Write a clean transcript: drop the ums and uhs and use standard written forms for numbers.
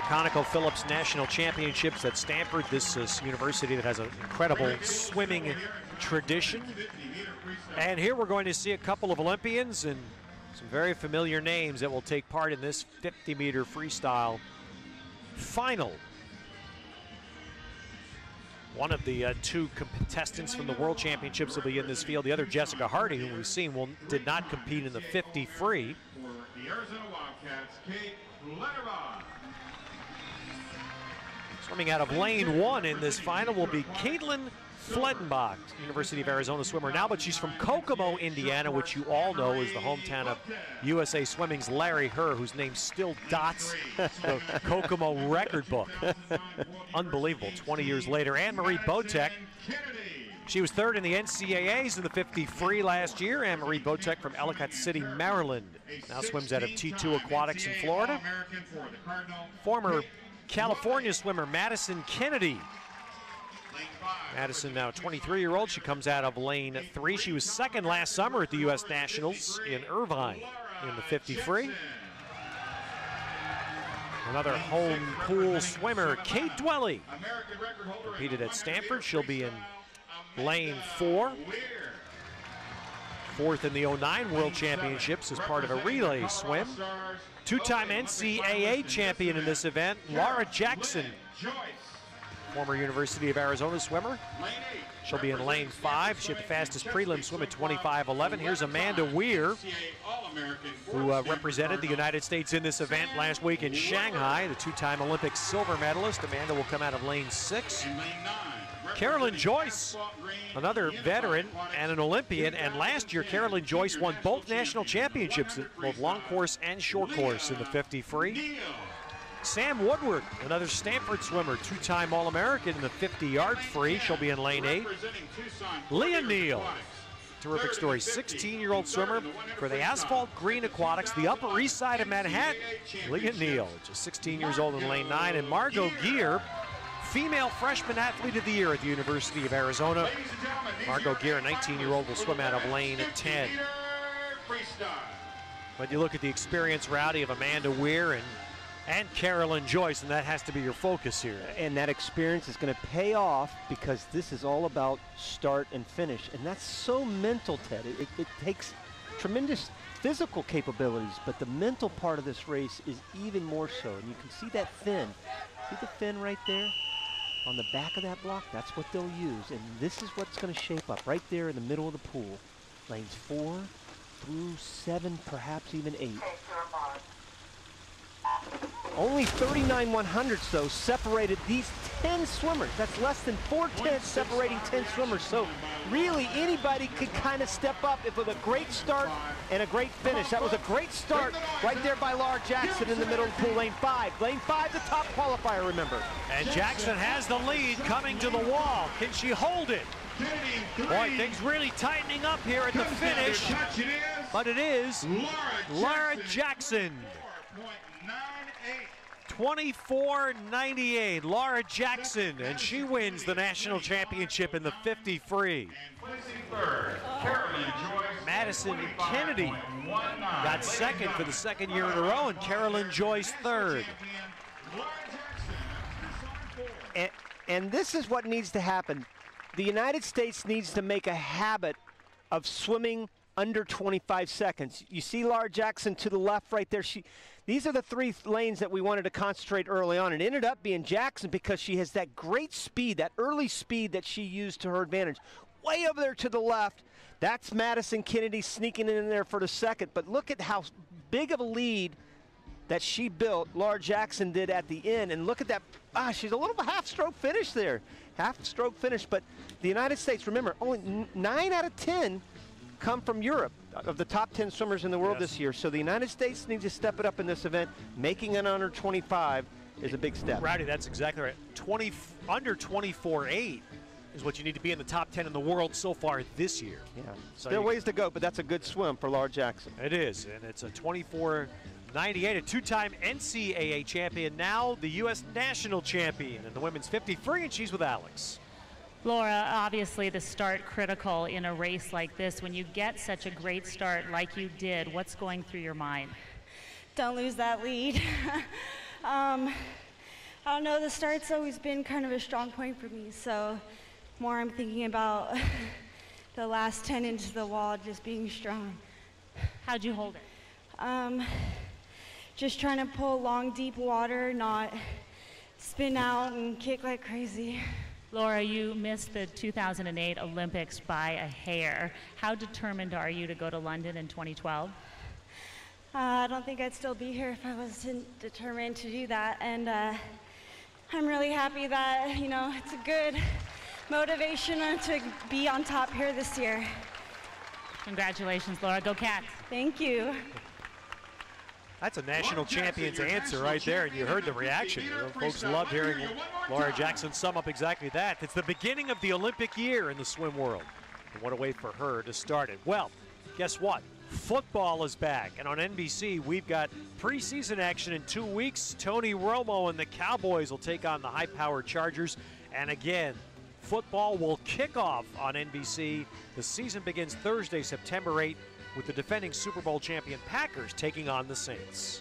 ConocoPhillips National Championships at Stanford. This is a university that has an incredible swimming tradition. And here we're going to see a couple of Olympians and some very familiar names that will take part in this 50-meter freestyle final. One of the two contestants from the World Championships will be in this field. The other, Jessica Hardy, who we've seen, did not compete in the 50 free. Swimming out of lane 1 in this final will be Caitlin Flettenbach, University of Arizona swimmer now, but she's from Kokomo, Indiana, which you all know is the hometown of USA Swimming's Larry Herr, whose name still dots the Kokomo record book. Unbelievable, 20 years later. Anne-Marie Botek, she was third in the NCAAs in the 50 free last year. Anne-Marie Botek from Ellicott City, Maryland, now swims out of T2 Aquatics in Florida. Former California swimmer Madison Kennedy. Madison, now a 23-year-old, she comes out of lane 3. She was second last summer at the U.S. Nationals in Irvine in the 50 free. Another home pool swimmer, Kate Dwelly, competed at Stanford. She'll be in lane 4. Fourth in the 09 World Championships as part of a relay swim. Two-time NCAA champion in this event, Laura Jackson, former University of Arizona swimmer. She'll be in lane 5. She had the fastest prelim swim at 25:11. Here's Amanda Weir, who represented the United States in this event last week in Shanghai, the two-time Olympic silver medalist. Amanda will come out of lane 6. Carolyn Joyce, another veteran and an Olympian, and last year Carolyn Joyce won both national championships, both long course and short course in the 50 free. Sam Woodward, another Stanford swimmer, two-time All-American in the 50-yard free. She'll be in lane 8. Leah Neal, terrific story, 16-year-old swimmer for the Asphalt Green Aquatics, the Upper East Side of Manhattan. Leah Neal, just 16 years old in lane 9. And Margot Geer, female freshman athlete of the year at the University of Arizona. Margot Geer, a 19-year-old, will swim out of lane 10. But you look at the experience, Rowdy, of Amanda Weir and Carolyn Joyce, and that has to be your focus here. And that experience is going to pay off because this is all about start and finish. And that's so mental, Ted. It takes tremendous physical capabilities, but the mental part of this race is even more so. And you can see that fin. See the fin right there? On the back of that block, that's what they'll use. And this is what's going to shape up right there in the middle of the pool. Lanes 4 through 7, perhaps even 8. Only 39 100ths, though, separated these 10 swimmers. That's less than 4/10 separating 10 swimmers. So really anybody could kind of step up if with a great start and a great finish. That was a great start right there by Laura Jackson in the middle of the pool, lane 5. Lane 5, the top qualifier, remember. And Jackson has the lead coming to the wall. Can she hold it? Boy, things really tightening up here at the finish. But it is Laura Jackson. 24.98, Laura Jackson, and she wins the national championship in the 50 free. Madison Kennedy got second for the second year in a row, and Carolyn Joyce third. And this is what needs to happen. The United States needs to make a habit of swimming under 25 seconds. You see Laura Jackson to the left right there. These are the 3 lanes that we wanted to concentrate early on. It ended up being Jackson because she has that great speed, that early speed that she used to her advantage. Way over there to the left, that's Madison Kennedy sneaking in there for the second. But look at how big of a lead that she built, Laura Jackson did at the end. And look at that, she's a little half-stroke finish there. Half-stroke finish, but the United States, remember, only 9 out of 10 come from Europe, of the top 10 swimmers in the world this year. So the United States needs to step it up in this event. Making it under 25 is a big step. Rowdy, that's exactly right. Under 24.8 is what you need to be in the top 10 in the world so far this year. Yeah, so still ways to go, but that's a good swim for Laura Jackson. It is, and it's a 24.98, a two-time NCAA champion, now the U.S. national champion in the women's 50 free, and she's with Alex. Laura, obviously the start critical in a race like this. When you get such a great start like you did, what's going through your mind? Don't lose that lead. I don't know, the start's always been kind of a strong point for me, so more I'm thinking about the last 10 inches of the wall just being strong. How'd you hold it? Just trying to pull long, deep water, not spin out and kick like crazy. Laura, you missed the 2008 Olympics by a hair. How determined are you to go to London in 2012? I don't think I'd still be here if I wasn't determined to do that. And I'm really happy that, you know, it's a good motivation to be on top here this year. Congratulations, Laura. Go Cats. Thank you. That's a national champion's answer right there, and you heard the reaction. You know, folks loved hearing Laura Jackson sum up exactly that. It's the beginning of the Olympic year in the swim world. And what a way for her to start it. Well, guess what? Football is back, and on NBC, we've got preseason action in 2 weeks. Tony Romo and the Cowboys will take on the high-powered Chargers. And again, football will kick off on NBC. The season begins Thursday, September 8th, with the defending Super Bowl champion Packers taking on the Saints.